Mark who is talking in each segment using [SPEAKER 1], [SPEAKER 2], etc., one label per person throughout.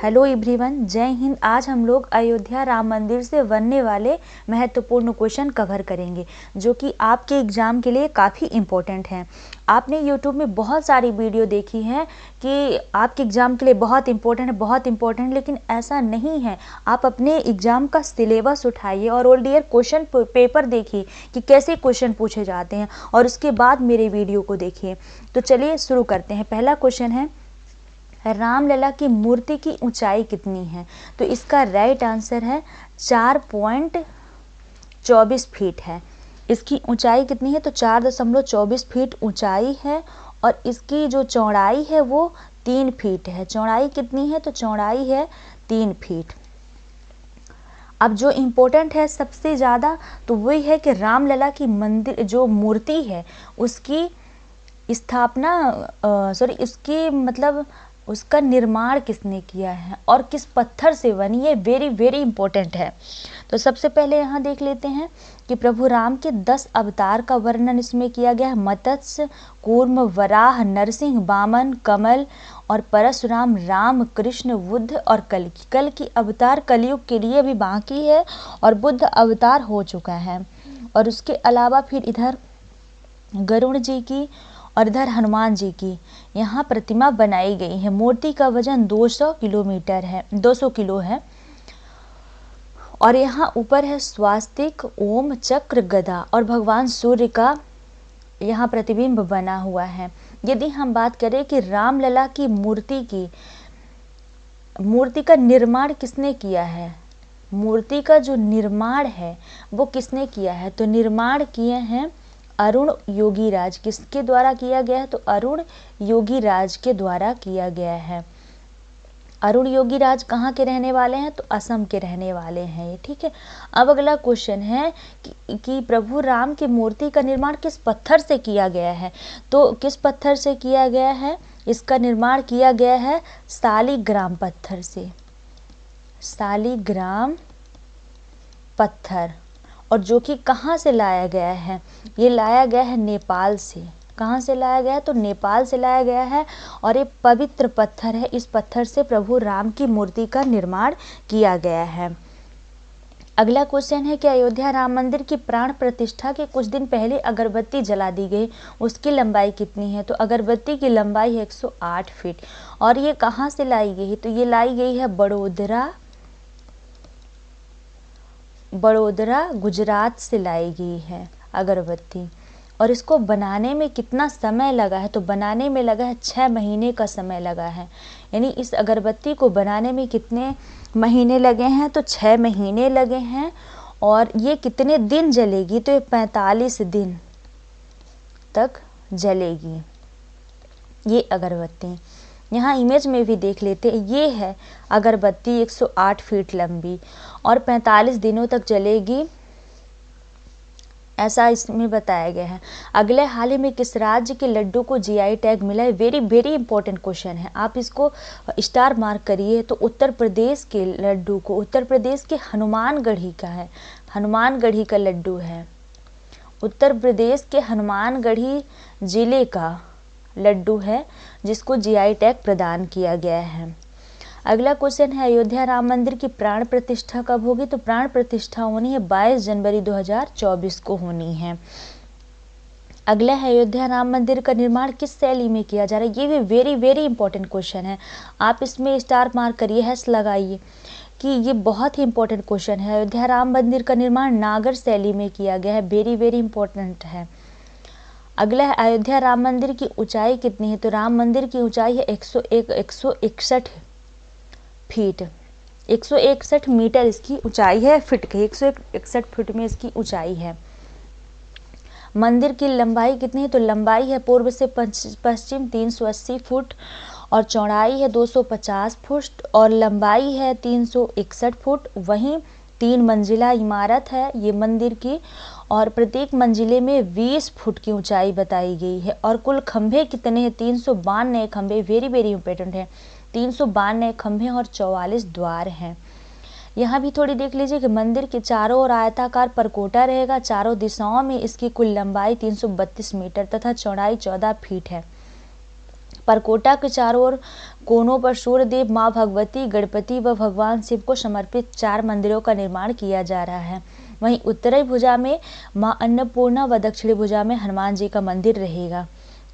[SPEAKER 1] Hello everyone, जय हिंद। आज हम लोग अयोध्या राम मंदिर से बनने वाले महत्वपूर्ण क्वेश्चन कवर करेंगे जो कि आपके एग्ज़ाम के लिए काफ़ी इम्पोर्टेंट हैं। आपने यूट्यूब में बहुत सारी वीडियो देखी हैं कि आपके एग्ज़ाम के लिए बहुत इम्पोर्टेंट, लेकिन ऐसा नहीं है। आप अपने एग्ज़ाम का सिलेबस उठाइए और ओल्ड ईयर क्वेश्चन पेपर देखिए कि कैसे क्वेश्चन पूछे जाते हैं और उसके बाद मेरे वीडियो को देखिए। तो चलिए शुरू करते हैं। पहला क्वेश्चन है, रामलला की मूर्ति की ऊंचाई कितनी है? तो इसका राइट आंसर है 4.24 फीट है। इसकी ऊंचाई कितनी है? तो 4.24 फीट ऊंचाई है और इसकी जो चौड़ाई है वो 3 फीट है। चौड़ाई कितनी है? तो चौड़ाई है 3 फीट। अब जो इम्पोर्टेंट है सबसे ज़्यादा तो वही है कि रामलला की मंदिर जो मूर्ति है उसकी स्थापना उसकी मतलब उसका निर्माण किसने किया है और किस पत्थर से बनी है, वेरी इंपॉर्टेंट है। तो सबसे पहले यहाँ देख लेते हैं कि प्रभु राम के 10 अवतार का वर्णन इसमें किया गया है। मत्स्य, कूर्म, वराह, नरसिंह, वामन, कमल और परशुराम, राम, कृष्ण, बुद्ध और कल्कि। कल्कि अवतार कलयुग के लिए भी बाकी है और बुद्ध अवतार हो चुका है। और उसके अलावा फिर इधर गरुड़ जी की और इधर हनुमान जी की यहाँ प्रतिमा बनाई गई है। मूर्ति का वजन 200 किलो है और यहाँ ऊपर है स्वास्तिक, ओम, चक्र, गदा और भगवान सूर्य का यहाँ प्रतिबिंब बना हुआ है। यदि हम बात करें कि रामलला की मूर्ति का निर्माण किसने किया है, मूर्ति का जो निर्माण है वो किसने किया है? तो निर्माण किए हैं अरुण योगीराज। किसके द्वारा किया गया है? तो अरुण योगीराज के द्वारा किया गया है। अरुण योगीराज कहाँ के रहने वाले हैं? तो असम के रहने वाले हैं ये, ठीक है। अब अगला क्वेश्चन है कि प्रभु राम की मूर्ति का निर्माण किस पत्थर से किया गया है? तो किस पत्थर से किया गया है? इसका निर्माण किया गया है शालिग्राम पत्थर से। शालिग्राम पत्थर, और जो कि कहाँ से लाया गया है? ये लाया गया है नेपाल से। कहाँ से लाया गया है? तो नेपाल से लाया गया है और ये पवित्र पत्थर है। इस पत्थर से प्रभु राम की मूर्ति का निर्माण किया गया है। अगला क्वेश्चन है कि अयोध्या राम मंदिर की प्राण प्रतिष्ठा के कुछ दिन पहले अगरबत्ती जला दी गई, उसकी लंबाई कितनी है? तो अगरबत्ती की लंबाई है 108 फीट। और ये कहाँ से लाई गई? तो ये लाई गई है बड़ोदरा गुजरात से लाई गई है अगरबत्ती। और इसको बनाने में कितना समय लगा है? तो बनाने में लगा है 6 महीने का समय लगा है। यानी इस अगरबत्ती को बनाने में कितने महीने लगे हैं? तो 6 महीने लगे हैं। और ये कितने दिन जलेगी? तो ये 45 दिन तक जलेगी ये अगरबत्ती। यहाँ इमेज में भी देख लेते हैं, ये है अगरबत्ती 108 फीट लंबी और 45 दिनों तक जलेगी, ऐसा इसमें बताया गया है। अगले हाल ही में किस राज्य के लड्डू को जीआई टैग मिला है? वेरी इंपॉर्टेंट क्वेश्चन है, आप इसको स्टार मार्क करिए। तो उत्तर प्रदेश के लड्डू को, उत्तर प्रदेश के हनुमानगढ़ी का है, हनुमानगढ़ी का लड्डू है। उत्तर प्रदेश के हनुमानगढ़ी जिले का लड्डू है जिसको जीआई टैग प्रदान किया गया है। अगला क्वेश्चन है, अयोध्या राम मंदिर की प्राण प्रतिष्ठा कब होगी? तो प्राण प्रतिष्ठा होनी है 22 जनवरी 2024 को होनी है। अगला है, अयोध्या राम मंदिर का निर्माण किस शैली में किया जा रहा है? ये भी वेरी इंपॉर्टेंट क्वेश्चन है, आप इसमें स्टार मार्क करिए, हैश लगाइए कि ये बहुत ही इंपॉर्टेंट क्वेश्चन है। अयोध्या राम मंदिर का निर्माण नागर शैली में किया गया है, वेरी इंपॉर्टेंट है। अगला है, अयोध्या राम मंदिर की ऊंचाई कितनी है? तो राम मंदिर की ऊंचाई है 161 फीट, 161 मीटर इसकी ऊंचाई है। फीट की 161 फीट में इसकी ऊंचाई है। मंदिर की लंबाई कितनी है? तो लंबाई है पूर्व से पश्चिम 380 फुट और चौड़ाई है 250 फुट और लंबाई है 361 फुट। वहीं 3 मंजिला इमारत है ये मंदिर की और प्रत्येक मंजिले में 20 फुट की ऊंचाई बताई गई है। और कुल खंभे कितने हैं? 392 खंभे, वेरी इंपॉर्टेंट है। 392 खंभे और 44 द्वार हैं। यहाँ भी थोड़ी देख लीजिए कि मंदिर के चारों ओर आयताकार परकोटा रहेगा। चारों दिशाओं में इसकी कुल लंबाई 332 मीटर तथा चौड़ाई 14 फीट है। परकोटा के चारों ओर कोनों पर सूर्यदेव, माँ भगवती, गणपति व भगवान शिव को समर्पित 4 मंदिरों का निर्माण किया जा रहा है। वहीं उत्तरी भुजा में माँ अन्नपूर्णा व दक्षिणी भुजा में हनुमान जी का मंदिर रहेगा।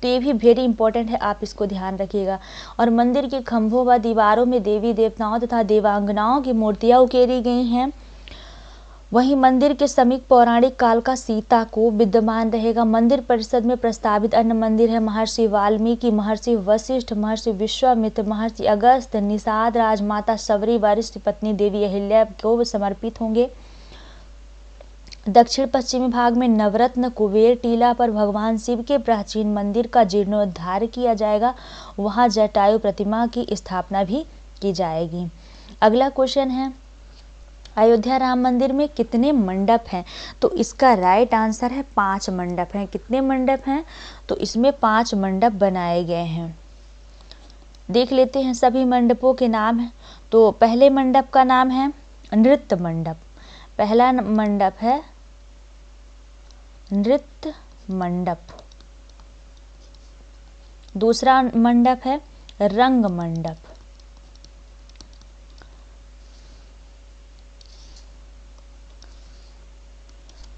[SPEAKER 1] तो ये भी वेरी इंपॉर्टेंट है, आप इसको ध्यान रखिएगा। और मंदिर के खंभों व दीवारों में देवी देवताओं तथा देवांगनाओं की मूर्तियां उकेरी गई हैं। वहीं मंदिर के समीप पौराणिक काल का सीता को विद्यमान रहेगा। मंदिर परिसर में प्रस्तावित अन्य मंदिर है महर्षि वाल्मीकि, महर्षि वशिष्ठ, महर्षि विश्वामित्र, महर्षि अगस्त्य, निषाद, राजमाता शबरी, वरिष्ठ पत्नी देवी अहिल्या को समर्पित होंगे। दक्षिण पश्चिमी भाग में नवरत्न कुबेर टीला पर भगवान शिव के प्राचीन मंदिर का जीर्णोद्धार किया जाएगा। वहां जटायु प्रतिमा की स्थापना भी की जाएगी। अगला क्वेश्चन है, अयोध्या राम मंदिर में कितने मंडप हैं? तो इसका राइट आंसर है 5 मंडप हैं। कितने मंडप हैं? तो इसमें 5 मंडप बनाए गए हैं। देख लेते हैं सभी मंडपों के नाम हैं। तो पहले मंडप का नाम है नृत्य मंडप। पहला मंडप है नृत्य मंडप। दूसरा मंडप है रंग मंडप।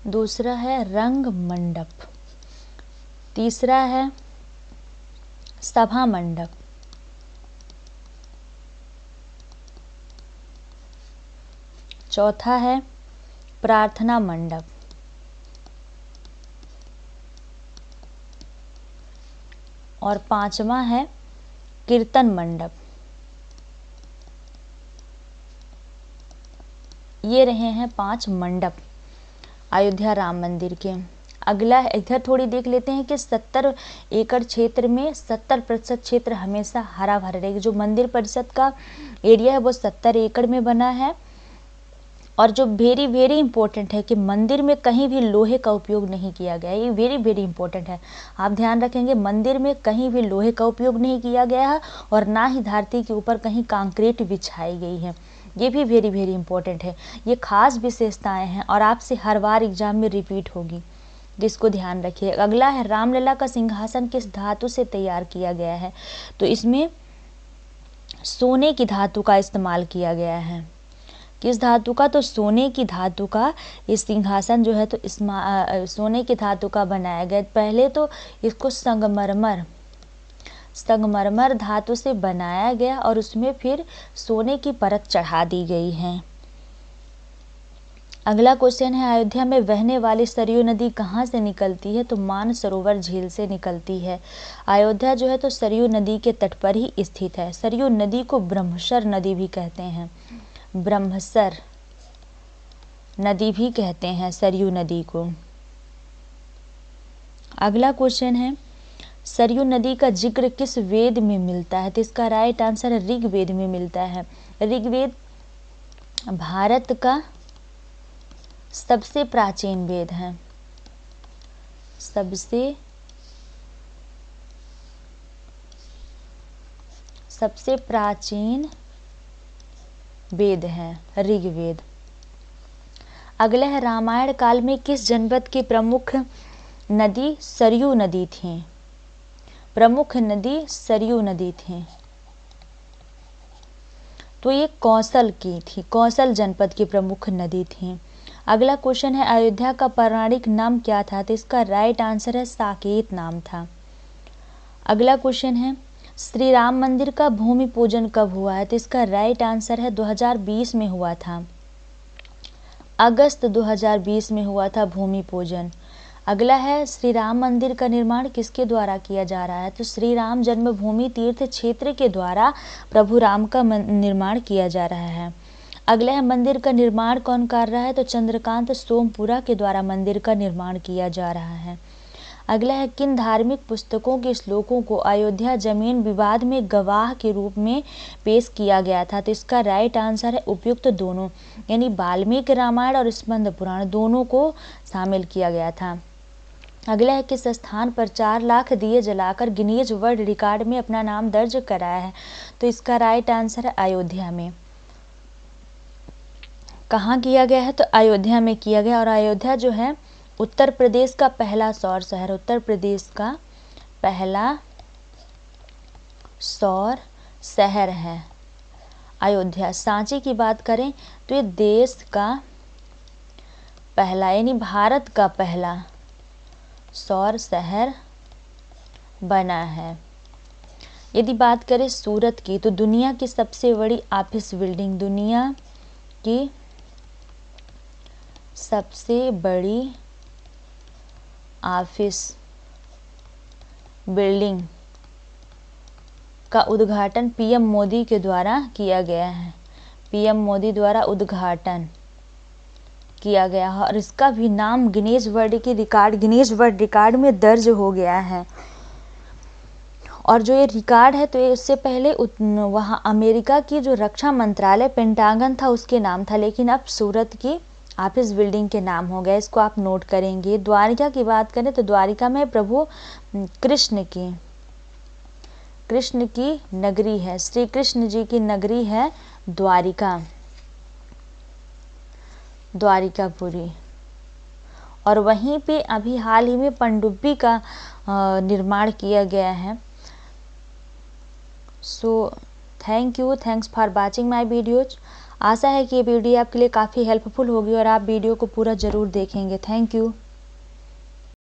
[SPEAKER 1] दूसरा है रंग मंडप। तीसरा है सभा मंडप। चौथा है प्रार्थना मंडप। और 5वां है कीर्तन मंडप। ये रहे हैं 5 मंडप अयोध्या राम मंदिर के। अगला इधर थोड़ी देख लेते हैं कि 70 एकड़ क्षेत्र में 70% क्षेत्र हमेशा हरा भरा रहेगा। जो मंदिर परिषद का एरिया है वो 70 एकड़ में बना है। और जो वेरी वेरी इंपॉर्टेंट है कि मंदिर में कहीं भी लोहे का उपयोग नहीं किया गया है। ये वेरी वेरी इंपॉर्टेंट है, आप ध्यान रखेंगे। मंदिर में कहीं भी लोहे का उपयोग नहीं किया गया है और ना ही धरती के ऊपर कहीं कंक्रीट बिछाई गई है। ये भी वेरी वेरी इंपॉर्टेंट है। ये खास विशेषताएं हैं और आपसे हर बार एग्जाम में रिपीट होगी, जिसको ध्यान रखिए। अगला है रामलला का सिंहासन किस धातु से तैयार किया गया है? तो इसमें सोने की धातु का इस्तेमाल किया गया है। किस धातु का? तो सोने की धातु का ये सिंहासन जो है तो सोने की धातु का बनाया गया। पहले तो इसको संगमरमर धातु से बनाया गया और उसमें फिर सोने की परत चढ़ा दी गई है। अगला क्वेश्चन है, अयोध्या में बहने वाली सरयू नदी कहाँ से निकलती है? तो मानसरोवर झील से निकलती है। अयोध्या जो है तो सरयू नदी के तट पर ही स्थित है। सरयू नदी को ब्रह्मसर नदी भी कहते हैं। ब्रह्मसर नदी भी कहते हैं सरयू नदी को। अगला क्वेश्चन है, सरयू नदी का जिक्र किस वेद में मिलता है? तो इसका राइट आंसर है ऋग्वेद में मिलता है। ऋग्वेद भारत का सबसे प्राचीन वेद है। सबसे प्राचीन वेद है ऋग्वेद। अगला है, रामायण काल में किस जनपद की प्रमुख नदी सरयू नदी थी? प्रमुख नदी सरयू नदी थी। तो ये कौशल की थी, कौशल जनपद की प्रमुख नदी थी। अगला क्वेश्चन है, अयोध्या का पौराणिक नाम क्या था? तो इसका राइट आंसर है साकेत नाम था। अगला क्वेश्चन है, श्री राम मंदिर का भूमि पूजन कब हुआ है? तो इसका राइट आंसर है 2020 में हुआ था। अगस्त 2020 में हुआ था भूमि पूजन। अगला है, श्री राम मंदिर का निर्माण किसके द्वारा किया जा रहा है? तो श्री राम जन्मभूमि तीर्थ क्षेत्र के द्वारा प्रभु राम का निर्माण किया जा रहा है। अगला है, मंदिर का निर्माण कौन कर रहा है? तो चंद्रकांत सोमपुरा के द्वारा मंदिर का निर्माण किया जा रहा है। अगला है, किन धार्मिक पुस्तकों के श्लोकों को अयोध्या जमीन विवाद में गवाह के रूप में पेश किया गया था? तो इसका राइट आंसर है उपयुक्त दोनों, यानी वाल्मीकि रामायण और स्कंद पुराण दोनों को शामिल किया गया था। अगला है, किस स्थान पर 4 लाख दिए जलाकर गिनीज वर्ल्ड रिकॉर्ड में अपना नाम दर्ज कराया है? तो इसका राइट आंसर है अयोध्या में। कहाँ किया गया है? तो अयोध्या में किया गया। और अयोध्या जो है उत्तर प्रदेश का पहला सौर शहर, उत्तर प्रदेश का पहला सौर शहर है। अयोध्या। सांची की बात करें तो ये देश का पहला यानी भारत का पहला सौर शहर बना है। यदि बात करें सूरत की तो दुनिया की सबसे बड़ी ऑफिस बिल्डिंग, दुनिया की सबसे बड़ी ऑफिस बिल्डिंग का उद्घाटन पीएम मोदी के द्वारा किया गया है। पीएम मोदी द्वारा उद्घाटन किया गया है और इसका भी नाम गिनीज वर्ल्ड रिकॉर्ड में दर्ज हो गया है। और जो ये रिकॉर्ड है तो ये उससे पहले वहाँ अमेरिका की जो रक्षा मंत्रालय पेंटागन था उसके नाम था, लेकिन अब सूरत की ऑफिस बिल्डिंग के नाम हो गया। इसको आप नोट करेंगे। द्वारिका की बात करें तो द्वारिका में प्रभु कृष्ण की नगरी है, श्री कृष्ण जी की नगरी है द्वारिकापुरी। और वहीं पे अभी हाल ही में पनडुब्बी का निर्माण किया गया है। So thanks for watching my videos. आशा है कि ये वीडियो आपके लिए काफ़ी हेल्पफुल होगी और आप वीडियो को पूरा ज़रूर देखेंगे। Thank you.